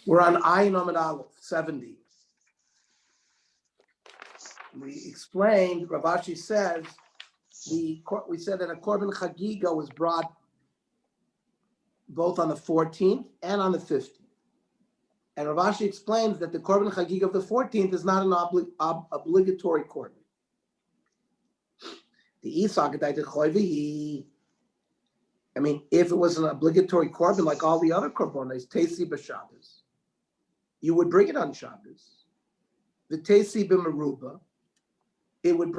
We're on Ayin Amud Aleph, 70. We explained, Rav Ashi says, we said that a Korban Chagiga was brought both on the 14th and on the 15th. And Rav Ashi explains that the Korban Chagiga of the 14th is not an obligatory Korban. The if it was an obligatory Korban like all the other Korbanos, Tesi b'Shabbos, you would bring it on Shabbos. The Tesi b'Meruba, it would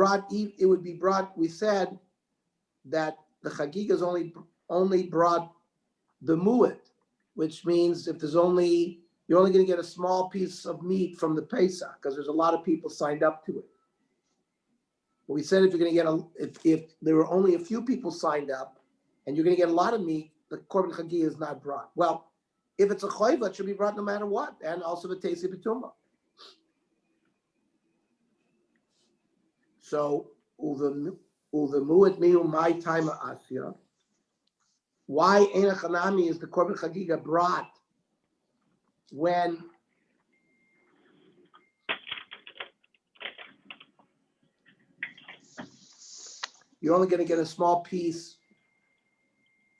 be brought. We said that the Chagiga is only brought the mu'at, which means if you're only going to get a small piece of meat from the Pesach because there's a lot of people signed up to it. But we said if you're going to get if there were only a few people signed up and you're going to get a lot of meat, the Korban Chagiga is not brought. Well, if it's a choiva, it should be brought no matter what, and also the Tesi b'Tumah. So uvemuet miu my time asya. Why Eina Chanami is the Korban Chagiga brought when you're only going to get a small piece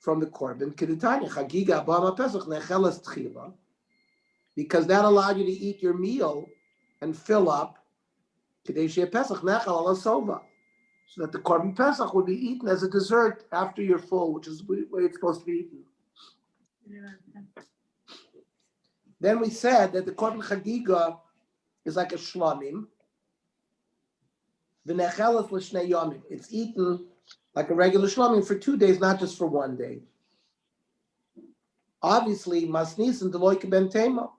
from the Korban? Keditanya Chagiga Bama Pesach Nechelas Tchila, because that allowed you to eat your meal and fill up. Kedei Pesach Nechal Ala Sova, so that the Korban Pesach would be eaten as a dessert after you're full, which is the way it's supposed to be eaten. Then we said that the Korban Chagiga is like a shlamim. The nechelas l'shnei yomim. It's eaten like a regular shlamim for 2 days, not just for 1 day. Obviously, masnis and deloy ben tema.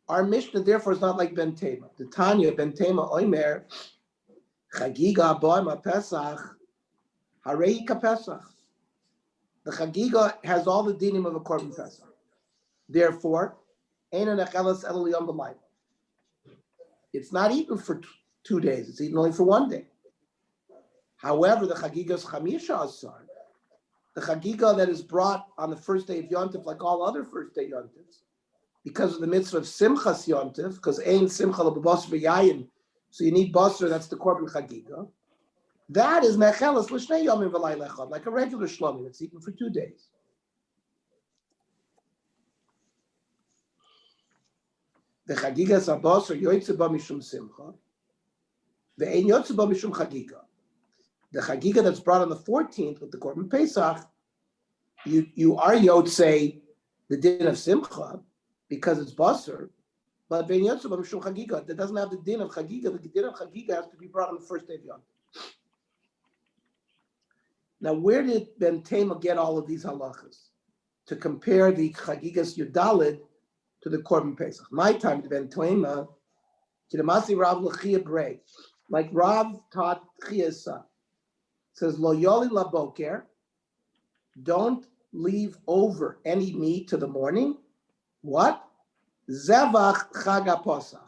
Our Mishnah, therefore, is not like ben tema. The Tanya ben tema oimer Chagiga boima Pesach harei ka Pesach. The Chagiga has all the dinim of a Korban Pesach. Therefore, eina nechelas el liyom b'mayim. It's not eaten for 2 days. It's eaten only for 1 day. However, the Chagiga is chamisha asar. The Chagiga that is brought on the first day of Yontif, like all other first day Yontifs, because of the mitzvah of Simchas Yontif, because ein simcha l'b'basar v'yayin, so you need basar, that's the Korban Chagiga. That is nechelas l'shnei yomim v'lay lechad, like a regular shlomim. It's eaten for 2 days. The Chagiga is a basar yoytze ba mishum simcha, the ein yoytze ba mishum Chagiga. The Chagiga that's brought on the 14th with the Korban Pesach, you are yotze the din of simcha because it's basar, but ben yotzei ba mishum Chagiga, that doesn't have the din of Chagiga. The din of Chagiga has to be brought on the first day of Yom. Now, where did Ben Tema get all of these halachas to compare the Chagigas Yudalid to the Korban Pesach? My time to Ben Tema, to the Masi Rav L'chia Brei, like Rav taught Chia's son, says Lo Yoli Laboker, don't leave over any meat to the morning. What? Zevach Chag HaPosach.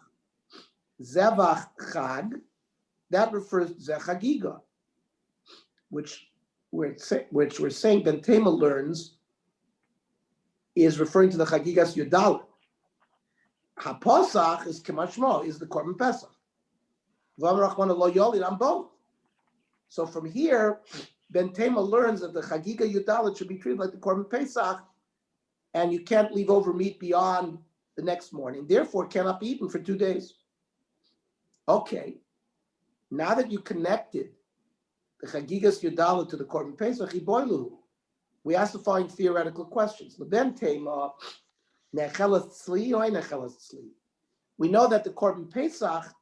Zevach Chag, that refers to Zechagiga, which we're saying Ben Tema learns is referring to the Chagigas Yudalit. HaPosach is Kemashmo, is the Korban Pesach. V'amrachmana lo yolid on both. So from here, Ben Tema learns that the Chagiga Yudalit should be treated like the Korban Pesach, and you can't leave over meat beyond the next morning. Therefore, it cannot be eaten for 2 days. Okay, now that you connected the Chagigas Yudalit to the Korban Pesach, we ask the following theoretical questions. Ben Tema, nechelas tzli or nechelas tzli? We know that the Korban Pesach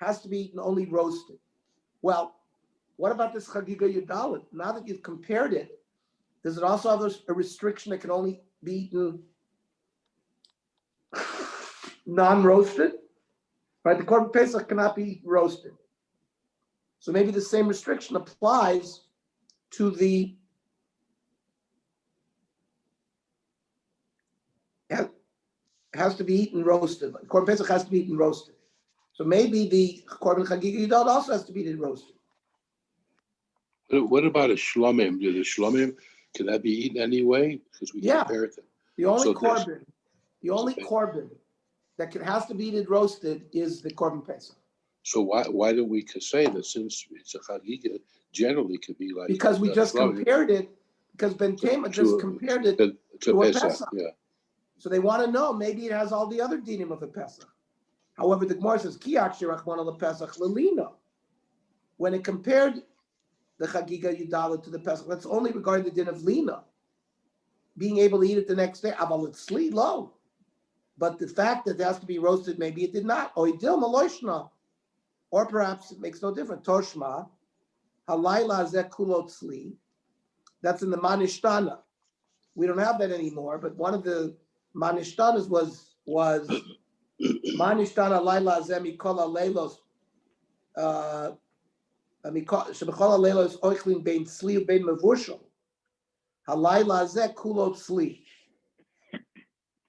has to be eaten only roasted. Well, what about this Chagiga Yudalit? Now that you've compared it, does it also have a restriction that can only be eaten non-roasted? Right, the Korban Pesach cannot be eaten roasted. So maybe the same restriction applies to the has to be eaten roasted. Korban Pesach has to be eaten roasted. So maybe the Korban Chagiga Yudalit also has to be eaten roasted. What about a shlomim? Can that be eaten anyway? Because we compare it to. The only Korban The only korban that has to be eaten roasted is the korban pesach. So why do we say that since it's a chagiga, generally could be like because we just compared it. Because Ben Tema just compared it to a Pesach. Yeah. So they want to know maybe it has all the other dinim of a Pesach. However, the Gemara says Kiach Shirachman al Pesach Lelina. When it compared the Chagiga Yudala to the Pesach, that's only regarding the din of Lina, being able to eat it the next day. Aval it's low. But the fact that it has to be roasted, maybe it did not. Oidil Maloishna. Or perhaps it makes no difference. Toshma, Halayla Zeh Kulot Tzli. That's in the Manishtana. We don't have that anymore, but one of the Manishtanas was Manishtana Laila Zemi Kola Leilos Shebikola Leilos Oichlin Bein Tzli Bein Mevushal. Halayla Zeh Kulot Tzli.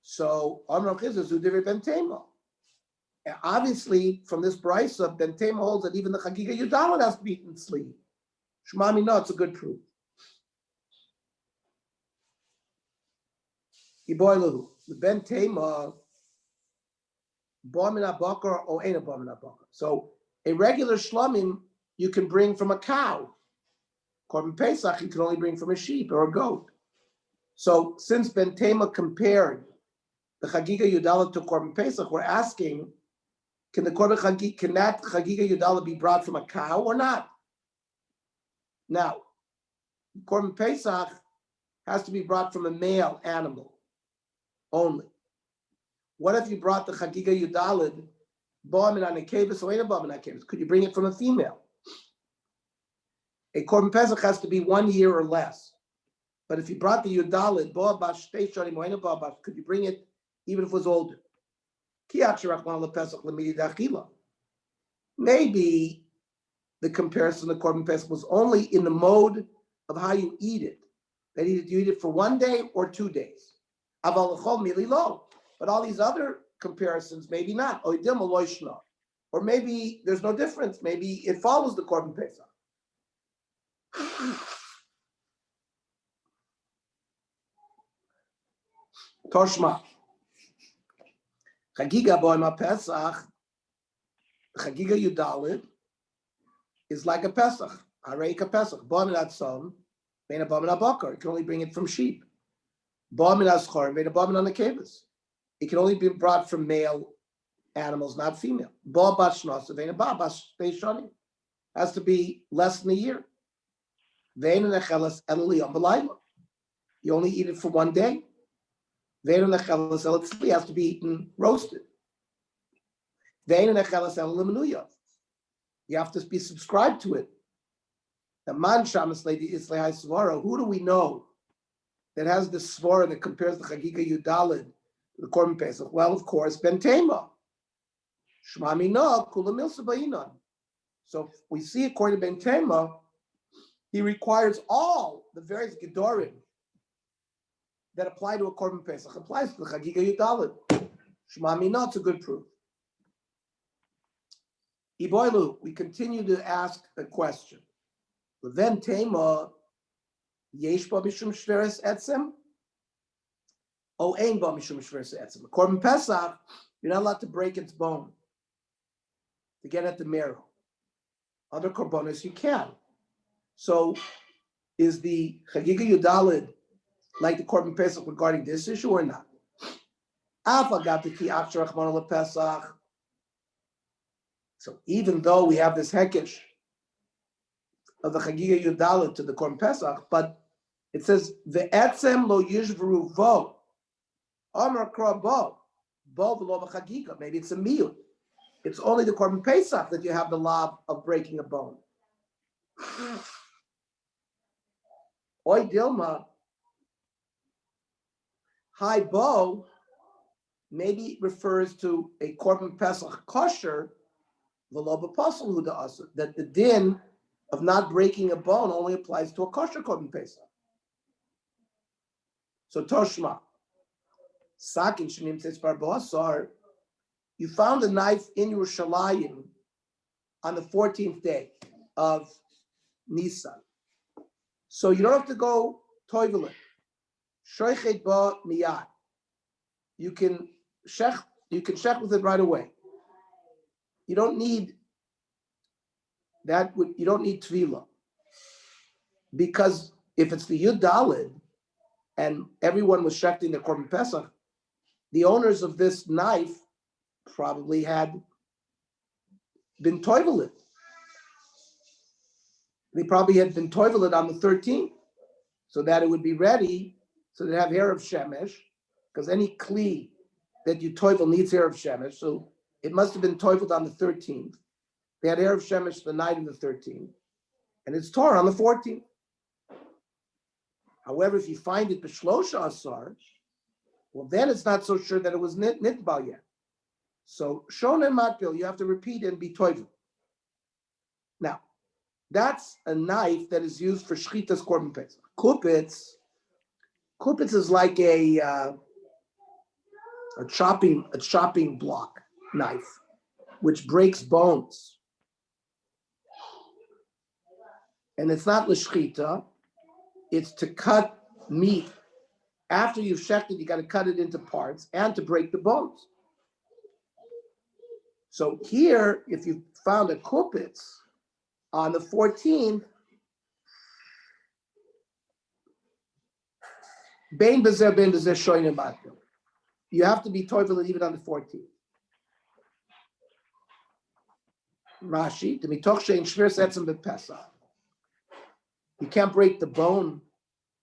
So Amram Chizah Zudir Ben Tema. Obviously, from this brisa, Ben Tema holds that even the Chagiga Yudalit has to be eaten tzli. Shmami, no, it's a good proof. The Ben Tema, Bomina Bakar or ain't a Bomina Bakar. So a regular shlamim you can bring from a cow. Korban Pesach you can only bring from a sheep or a goat. So since Ben Tema compared the Chagiga Yudalit to Korban Pesach, we're asking, can that Chagiga Yudalit be brought from a cow or not? Now, Korban Pesach has to be brought from a male animal only. What if you brought the Chagiga Yudalit, Ba'amin on a kevis or ain't a Ba'amin on a kevis? Could you bring it from a female? A Korban Pesach has to be 1 year or less. But if you brought the Yudalit, could you bring it even if it was older? Maybe the comparison of Korban Pesach was only in the mode of how you eat it. That you eat it for 1 day or 2 days. But all these other comparisons, maybe not. Or maybe there's no difference. Maybe it follows the Korban Pesach. Toshma. Chagiga Boima Pesach, Chagiga Yudalit is like a Pesach, Hareika Pesach. Boim Natzon, Bein Abomin Abakar. You can only bring it from sheep. Boim Natzchor, Bein Abomin on the Kevis. It can only be brought from male animals, not female. Bo Bashnos, Bein Ababas, Beishani. Has to be less than a year. Vein and Echelas Eliyam Belayla. You only eat it for 1 day. Vein and Echelas Elitzli has to be eaten roasted. Vein and Echelas Elimenuya. You have to be subscribed to it. The Man Shamas Lady Islahai Svara, who do we know that has the Svara that compares the Chagiga Yudalit to the Korban Pesach? Well, of course, Ben Tema. Shmami no, Kula Milsa Ba'inan. So we see, according to Ben Tema, he requires all the various Gedorim that apply to a Korban Pesach, applies to the Chagiga Yudalit. Shmami no, it's a good proof. Iboilu, we continue to ask a question. Leven Tema, Yesh ba mishum shveres etzem? O ein ba mishum shveres etzem. Korban Pesach, you're not allowed to break its bone to get at the marrow. Other korbanos you can. So, is the Chagiga Yudalit like the Korban Pesach regarding this issue or not? So even though we have this hekesh of the Chagiga Yudalit to the Korban Pesach, but it says the etzem lo yishvru vo amar kra bo v'lo b'chagiga. Maybe it's a meal. It's only the Korban Pesach that you have the law of breaking a bone. Oy Dilma, high bo maybe refers to a Korban Pesach kosher, v'lo b'pasal hu da'asur, that the din of not breaking a bone only applies to a kosher Korban Pesach. So Toshma, Sakin Shemim says Barbasar, you found a knife in Yerushalayim on the 14th day of Nisan. So you don't have to go toivelin. Shoichet ba miyad. you can check with it right away. You don't need that. You don't need tvila, because if it's the Yud Dalid and everyone was shechting the Korban Pesach, the owners of this knife probably had been toivelit. They probably had been toivelit on the 13th, so that it would be ready, so they have hair of shemesh, because any kli that you toivel needs hair of shemesh, so it must have been toiveled on the 13th. They had hair of shemesh the night of the 13th, and it's Torah on the 14th. However, if you find it b'shlosha asar, well, then it's not so sure that it was nitbal yet. So shon and matbil, you have to repeat and be toivel. Now, that's a knife that is used for shchitas korban pesach. Kupitz is like a chopping block knife, which breaks bones, and it's not l'shchita. It's to cut meat. After you've shechted, you got to cut it into parts and to break the bones. So here, if you found a kupitz on the 14th, bein bezer shoyne matbil, you have to be toivel even on the 14th. Rashi, to mitoch shein shviras etzem b'pesach. You can't break the bone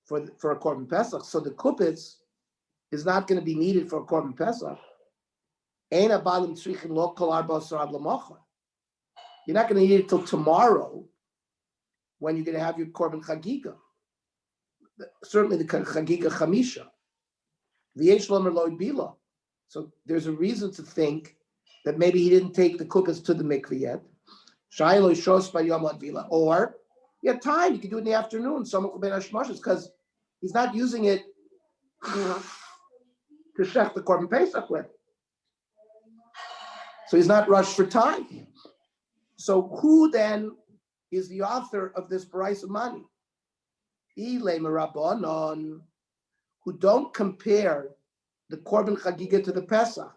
for a korban pesach, so the kupitz is not going to be needed for a korban pesach. Ein abalim tzrichin lo kol arba asar ad l'machar. You're not going to need it till tomorrow, when you're going to have your korban chagiga. Certainly the chagiga chamisha. V'yesh lomer lo bila. So there's a reason to think that maybe he didn't take the kupitz to the mikveh yet. Shaylo shos bayom ad vila. Or you have time, you can do it in the afternoon, because he's not using it to shech the korban pesach with. So he's not rushed for time. So who then is the author of this Baraisa Mani? Ilay Merabanan, who don't compare the Korban Chagiga to the Pesach.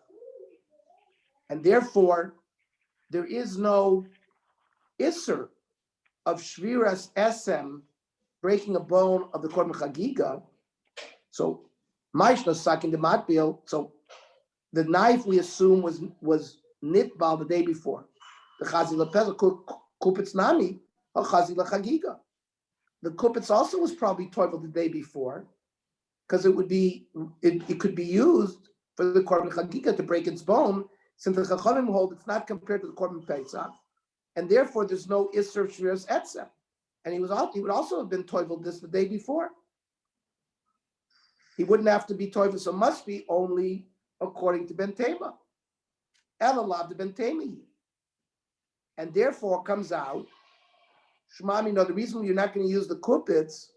And therefore, there is no Isser of Shviras Esem, breaking a bone of the Korban Chagiga. So, Maishna Sakin the Matbil, so the knife we assume was nitbal the day before. The Chazila Pesach, Kupitz Nami, or Chazila Chagiga. The Kupitz also was probably toivel the day before, because it could be used for the Korban Chagiga to break its bone, since the Chachamim hold it's not compared to the Korban Pesach, and therefore there's no Isser of Shviras Etzem. And he would also have been toivel this the day before. He wouldn't have to be toivel, so must be only according to Ben Tema. Elalav the Ben Temi. And therefore comes out, Shmami, no, the reason you're not going to use the kupitz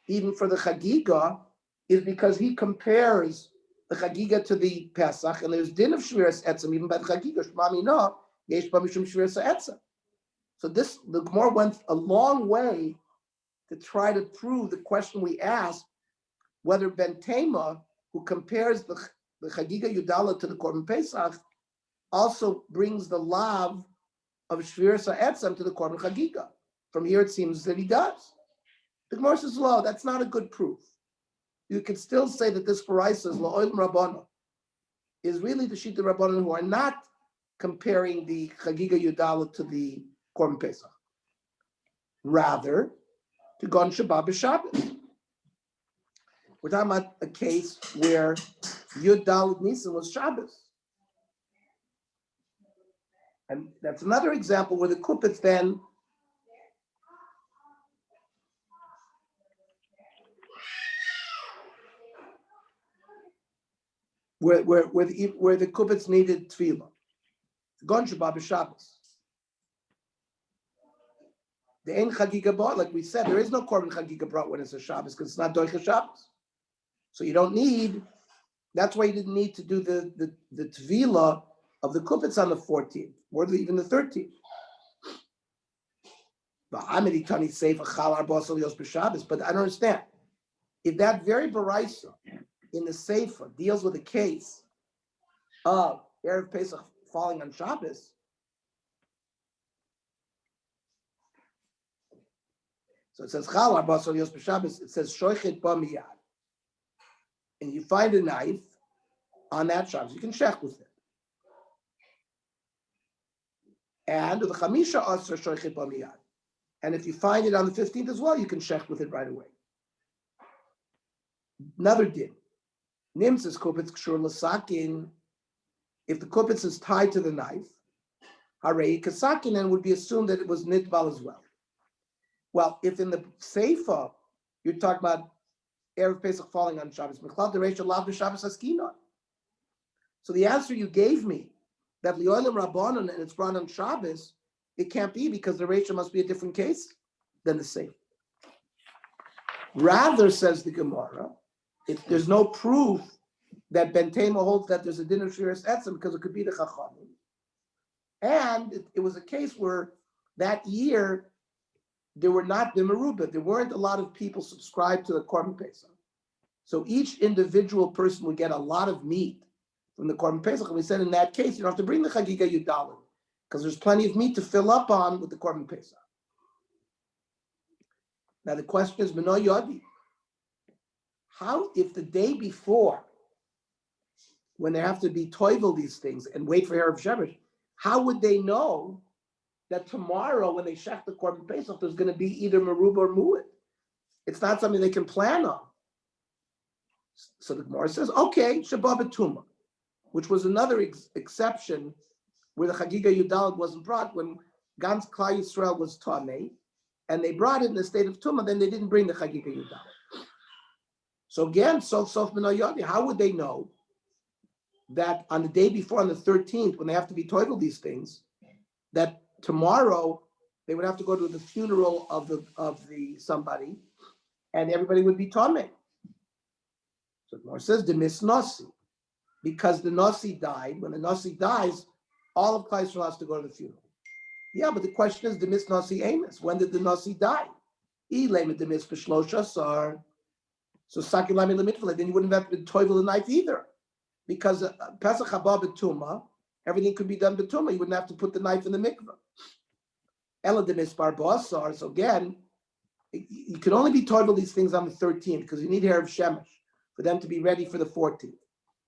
even for the chagiga is because he compares the chagiga to the Pesach, and there's din of shviras etzem even by the chagiga. Shmami, no, yesh ba mishum shviras etzem. So the Gemara went a long way to try to prove the question we asked, whether Ben Tema, who compares the chagiga Yudala to the Korban Pesach, also brings the lav of shviras etzem to the Korban chagiga. From here, it seems that he does. The Gemara says, "Lo, that's not a good proof. You can still say that this Baraisa is La'olim Rabbana, is really the Shita Rabbanan who are not comparing the Chagiga Yudala to the Korban Pesach. Rather, to Gon Shabbat b'Shabbos. We're talking about a case where Yud Daled Nisan was Shabbos. And that's another example where the Kupitz then where the Kupitz needed tefillah. Gon Shabbat b'Shabbos. The Ein Chagiga brought, like we said, there is no Korban Chagiga brought when it's a Shabbos because it's not Doicha Shabbos. So you don't need, that's why you didn't need to do the tefillah of the Kupitz on the 14th, or even the 13th. But I don't understand. If that very Baraisa in the Sefer deals with a case of Erev Pesach falling on Shabbos, so it says Chal Arba Asar Yos B'Shabbos, it says Shoichet Ba Miyad. And you find a knife on that Shabbos, you can check with it. And the Chamisha Asar Shoichet Ba Miyad. And if you find it on the 15th as well, you can check with it right away. Another din. Nim says Kupitz Kshur L'Sakin. If the Kupitz is tied to the knife, Harei Kasakin, then would be assumed that it was Nitbal as well. Well, if in the Seifa, you're talking about Erev Pesach falling on Shabbos, so the answer you gave me, that Liolim Rabbanon and it's brought on Shabbos, it can't be because the Reisha must be a different case than the Seifa. Rather, says the Gemara, if there's no proof that Ben Tema holds that there's a din of Shiras Etzem because it could be the Chachamim. And it was a case where that year there were not the Meruba, there weren't a lot of people subscribed to the Korban Pesach. So each individual person would get a lot of meat from the Korban Pesach. And we said in that case, you don't have to bring the Chagiga Yudalim because there's plenty of meat to fill up on with the Korban Pesach. Now the question is, Meno Yodi, how if the day before, when they have to be toivel these things and wait for Erev Shemesh, how would they know that tomorrow when they shech the Korban Pesach, there's going to be either Meruba or Mu'id? It's not something they can plan on. So the Gemara says, okay, Shabbat B'Tumah, which was another exception where the Chagiga Yudalad wasn't brought when Gans Klal Yisrael was Tameh, and they brought it in the state of Tumah, then they didn't bring the Chagiga Yudalad. So again, Sof Min Yodi, how would they know that on the day before, on the 13th, when they have to be toivel these things, that tomorrow they would have to go to the funeral of the somebody, and everybody would be Tameh? So the Gemara says the misnasi, because the nasi died. When the nasi dies, all of Klal Yisrael has to go to the funeral. Yeah, but the question is the misnasi amos. When did the nasi die? So sakilami lemitfle, then you wouldn't have to toivel the knife either, because Pesach haba b'tumah, everything could be done b'tumah. You wouldn't have to put the knife in the mikveh. Ela de mispar b'asar. So again, you can only be toivel these things on the 13th because you need Erev Shemesh for them to be ready for the 14th.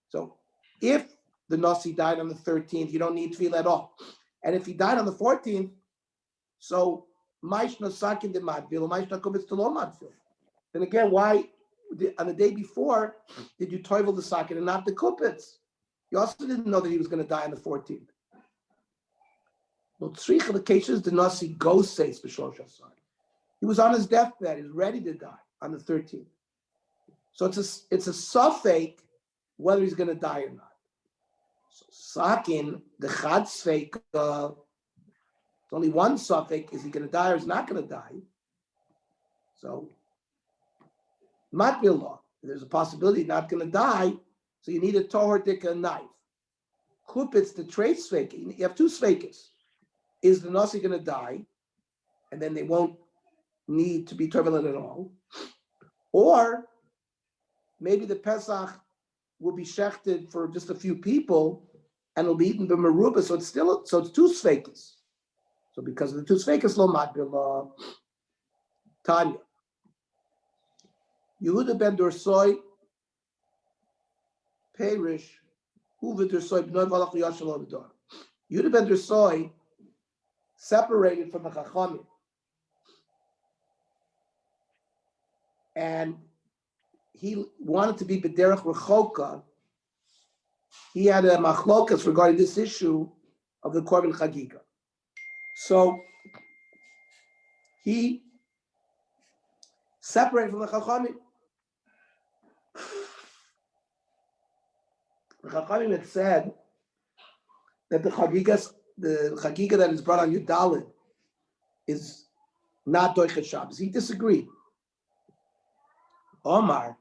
So if the Nasi died on the 13th, you don't need tefillah at all. And if he died on the 14th, so Maishna Sakin de Madvil, Maishna Kubitz Telo Madvil. Then again, why on the day before did you toivel the Sakin and not the Kupitz? You also didn't know that he was going to die on the 14th. No tzricha the cases the Nasi goes says b'shlosh asar. He was on his deathbed. He was ready to die on the 13th. So it's a suffix whether he's going to die or not. So sakin the chad sfeik. There's only one suffix: is he going to die or is not going to die? So matbil law. There's a possibility he's not going to die. So you need a tohar dika knife. Kupitz the trace sfeik. You have two sfeikas. Is the nasi going to die, and then they won't need to be turbulent at all, or maybe the Pesach will be shechted for just a few people and will be eaten b'meruba, so it's two sveikas. So because of the two sveikas, lo madbil Tanya. Yehuda ben Dorsoy, Perish, Uva Dorsoy, b'noy v'alach yashal o'vedor. Yehuda ben Dorsoy separated from the Chachamim, and he wanted to be b'derech rechoka. He had a machlokas regarding this issue of the Korban Chagiga. So he separated from the Chachamim. The Chachamim had said that the Chagiga that is brought on Yudalid is not Doichet Shabbos. He disagreed. Omar,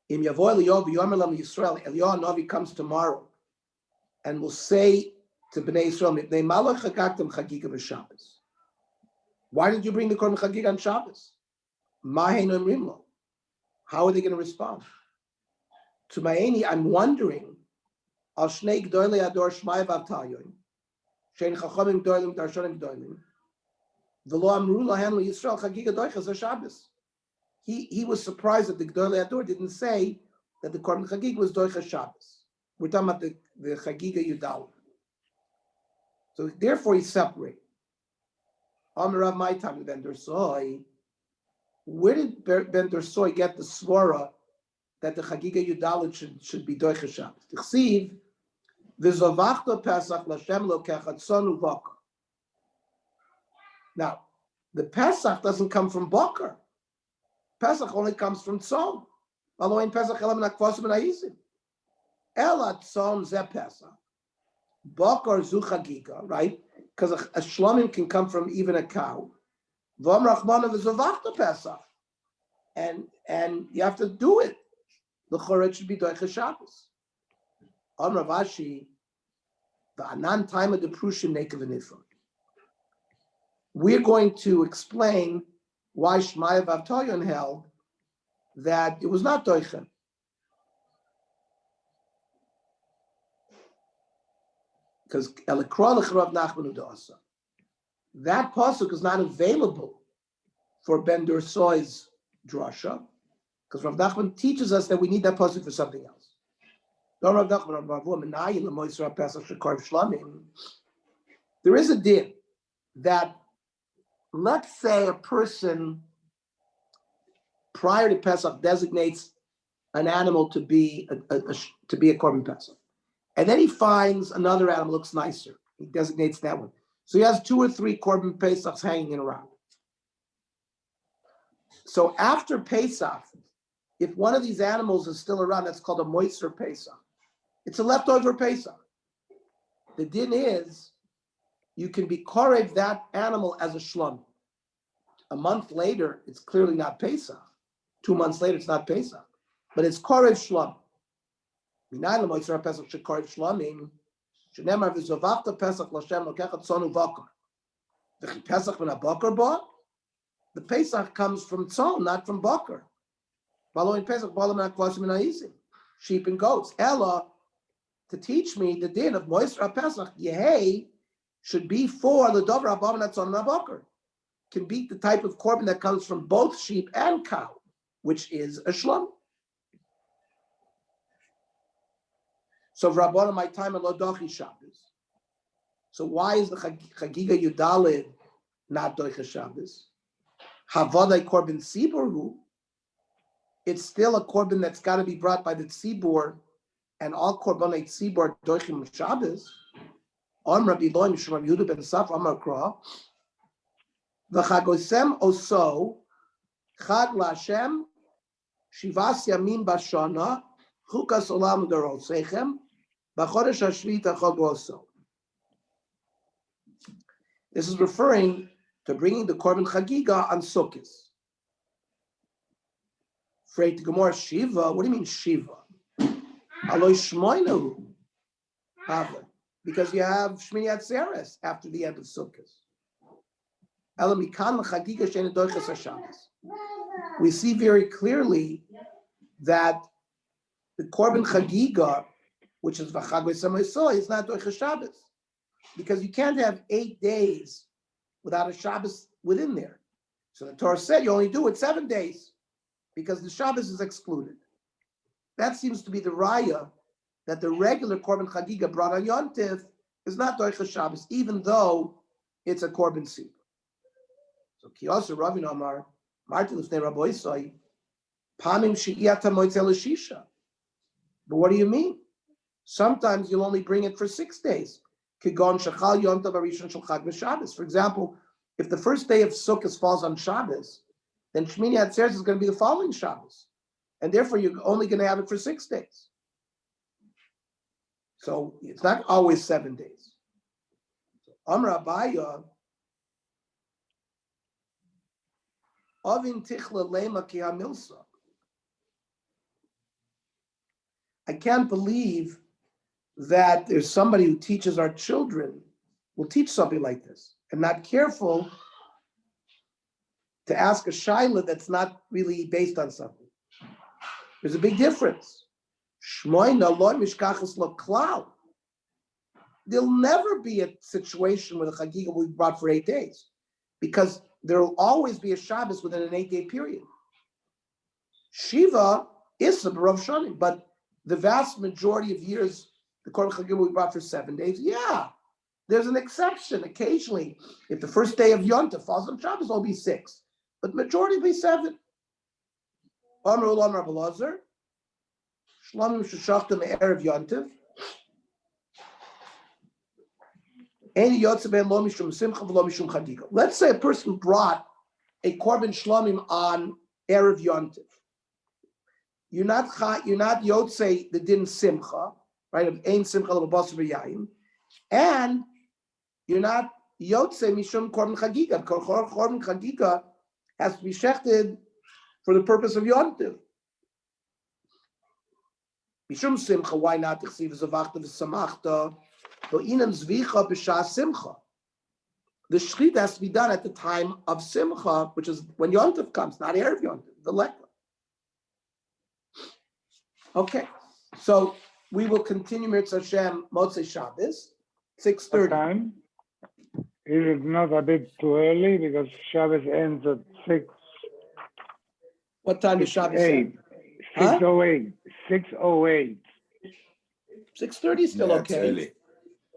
Im Yavoy Eliyahu v'yomer lam Yisrael, Eliyahu Navi comes tomorrow and will say to Bnei Yisrael, Mipnei malach chagagtem chagiga b'Shabbos. Why did you bring the Korban Chagiga on Shabbos? Maheinu imrim How are they going to respond? To Ma'eni, I'm wondering Al Shnei Gdoilei Ador Shmai Vavtayoim. Shein Chachamim Gdoilim Darshonim Gdoilim. V'lo Amru Lahem Yisrael Chagiga Doichas HaShabbos. He was surprised that the Gdolei Ador didn't say that the Korban Chagiga was Doichas Shabbos. We're talking about the Chagiga Yudal. So therefore he's separated. Amarav my time Ben Dorsoi. Where did Ben Dorsoi get the swara that the Chagiga Yudalit should be Doichas Shabbos? T'chsiv v'zovachta Pesach l'Shem lokechat son u'bakar. Now, the Pesach doesn't come from Bakar. Pesach only comes from Tzon. Aloin Pesach elam nakvasim na'izim. Ela Tzon ze Pesach. Bakar zu Chagiga, right? Because a shlomim can come from even a cow. Vom Rachmana v'zovachta Pesach. And you have to do it. The Choret should be Doichas Shabbos. On Rav Ashi, the Anan time of the Prushim Nekev Nifra. We're going to explain why Shmaya Vavtoyon held that it was not Doichen. Because Elikra L'charav Nachman Udasa. That pasuk is not available for Ben Dorsoi's drasha, because Rav Nachman teaches us that we need that pasuk for something else. There is a din that, let's say a person prior to Pesach designates an animal to be a Korban Pesach, and then he finds another animal looks nicer. He designates that one. So he has 2 or 3 Korban Pesachs hanging around. So after Pesach, if one of these animals is still around, that's called a moiser Pesach. It's a leftover Pesach. The din is, you can be korev that animal as a shlom. A month later, it's clearly not Pesach. 2 months later, it's not Pesach. But it's korev shlom. Minayin l'moiser Pesach shekorev shlomim. Shenemar v'zovachta Pesach l'Shem lokechat tzon uvakar. V'chi Pesach min ha'bakar ba. The Pesach comes from tzon, not from bakar. Following Pesach, balam ha'kvasim min ha'izim. Sheep and goats. Ella, to teach me the din of moiser Pesach, yehei, should be for the dover ha'bam ha'tzon ha'bakar. Can be the type of korban that comes from both sheep and cow, which is a shlom. So Rabbana, my time and Lodochi Shabbos. So why is the Chagiga Yudalid not Doichas Shabbos? Havadai korban tzibur, it's still a korban that's got to be brought by the tzibur, and all korbanei tzibur Doichim Shabbos. On Rabbi Loim Shram Yehuda ben Saf Amar Kra. V'chagosem oso chag laHashem shivas yamim bashana chukas olam dorosechem b'chodesh hashvita chag oso. This is referring to bringing the korban chagiga on Sukkot. Freit the Gemara Shiva. What do you mean Shiva? Aloi shmoinahu. Because you have Shmini Atzeres after the end of Sukkot. We see very clearly that the Korban Chagiga, which is V'chagos Samoiso, is not Doichas Shabbos, because you can't have 8 days without a Shabbos within there. So the Torah said you only do it 7 days, because the Shabbos is excluded. That seems to be the raya that the regular Korban Chagiga brought on Yom Tiv is not Doichas Shabbos, even though it's a Korban Sibur. So Kiyosu Ravin Amar, Martin Lefnei Rabbi Isai, Pamim She'iyata Moitzel Shisha. But what do you mean? Sometimes you'll only bring it for 6 days. Kigon Shachal Yom Tov Arishon Shel Chag V'Shabbos. For example, if the first day of Sukkot falls on Shabbos, then Shmini Atzeres is going to be the following Shabbos, and therefore you're only going to have it for 6 days. So it's not always 7 days. Amar Abaya. I can't believe that there's somebody who teaches our children, will teach something like this, and not careful to ask a shaila that's not really based on something. There's a big difference. Shmoina loy mishkachas lo klal. There'll never be a situation where the Chagiga will be brought for 8 days, because there will always be a Shabbos within an 8-day period. Shiva is a B'Rav Shanim, but the vast majority of years, the Korban Chagiga will be brought for 7 days. Yeah, there's an exception. Occasionally, if the first day of Yom Tov falls on Shabbos, it'll be 6, but majority will be 7. Amar Ulam Rabbi Elazar, Shlamim Sheshachtem Erev Yom Tov. Let's say a person brought a korban shlamim on erev yontiv. You're not yotze the din simcha, right? Of ein simcha l'basar v'yayin, and you're not yotze mishum korban chagiga. Korban chagiga has to be shechted for the purpose of yontiv. Mishum simcha, why not? Tichsiv zavachta v'samachta. The shechita has to be done at the time of simcha, which is when Yom Tov comes, not erev Yom Tov, the lekka. Okay, so we will continue Mirz Hashem Motzei Shabbos, 6:30. What time? Is it not a bit too early because Shabbos ends at 6? What time is Shabbos? 8. 6:08. 6:08. 6:30 is still okay. It's early.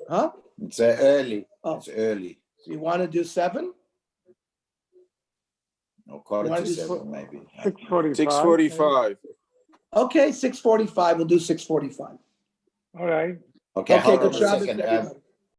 Huh? It's early. Oh. It's early. So you want to do 7? Or quarter Why to does 7, maybe. 6:45. 6:45. Okay, 6:45. We'll do 6:45. All right. Okay, Okay, hold good on a Shabbos, second. everybody.